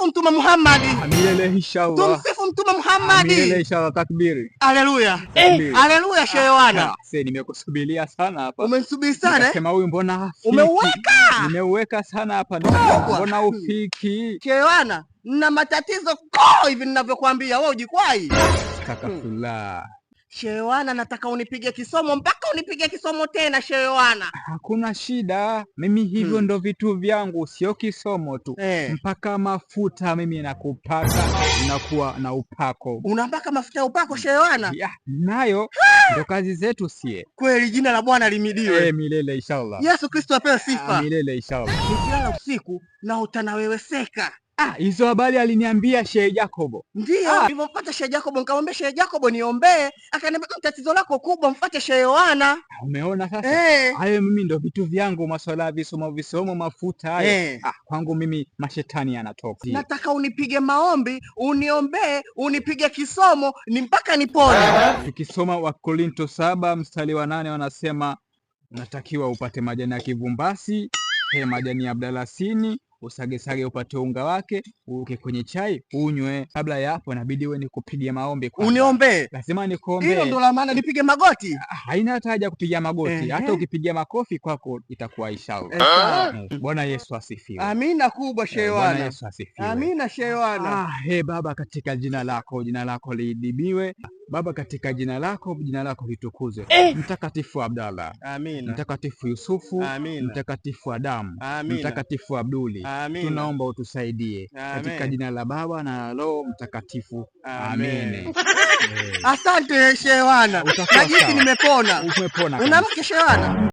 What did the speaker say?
Tumsifu Mtume Muhammad. Milele inshallah. Tumsifu Mtume Muhammad. Milele inshallah, takbiri. Haleluya. Haleluya Shehe Wana. Sasa nimekusubiria sana hapa. Umenisubiri sana? Nasema huyu mbona hafiki? Umeuweka. Nimeuweka sana hapa. Mbona ufiki? Shehe Wana, nina matatizo hivi ninavyokuambia wewe ujikwai. Astaghfirullah. Shehe Wana, nataka unipige kisomo mpaka unipige kisomo tena Shehe Wana. Hakuna shida. Mimi hivyo ndo vitu vyangu, sio kisomo tu. Mpaka mafuta mimi nakupaka, unakuwa na upako. Unapaka mafuta ya upako Shehe Wana? Nayo ndo kazi zetu sie. Kweli, jina la Bwana limidiwe. Milele inshallah. Yesu Kristo apewe sifa. Milele inshallah. Nikilala usiku na utanaweweseka. Hizo habari aliniambia Shehe Jacobo. Ndio, nilipompata Shehe Jacobo nikamwambia Shehe Jacobo niombee, akaniambia tatizo lako kubwa mfuate Shehe Wana. Umeona sasa? Hayo mimi ndo vitu vyangu, maswala ya visomo mafuta hayo. Kwangu mimi mashetani yanatoka. Nataka unipige maombi, uniombee, unipige kisomo ni mpaka nipone. Tukisoma Wakorinto 7:8 wanasema unatakiwa upate majani ya kivumbasi, majani ya abdalasini, usagesage upate unga wake, uweke kwenye chai unywe. Kabla ya hapo inabidi wewe nikupigie maombi kwanza. Uniombe? Lazima nikuombe. Hilo ndo la maana nipige magoti? Haina hata haja kupiga magoti. Hata ukipigia makofi kwako itakuwa inshallah. Bwana Yesu asifiwe. Amina kubwa Shehe Wana. Bwana Yesu asifiwe. Amina Shehe Wana. Baba, katika jina lako liidibiwe. Baba, katika jina lako litukuzwe. Mtakatifu Abdallah. Amina. Mtakatifu Yusufu. Amina. Mtakatifu Adamu. Amina. Mtakatifu Abduli. Amina. Tunaomba utusaidie. Katika jina la Baba na Roho Mtakatifu. Amen. Asante Shehe Wana. Najisi nimepona. Umepona. Una mke Shehe Wana?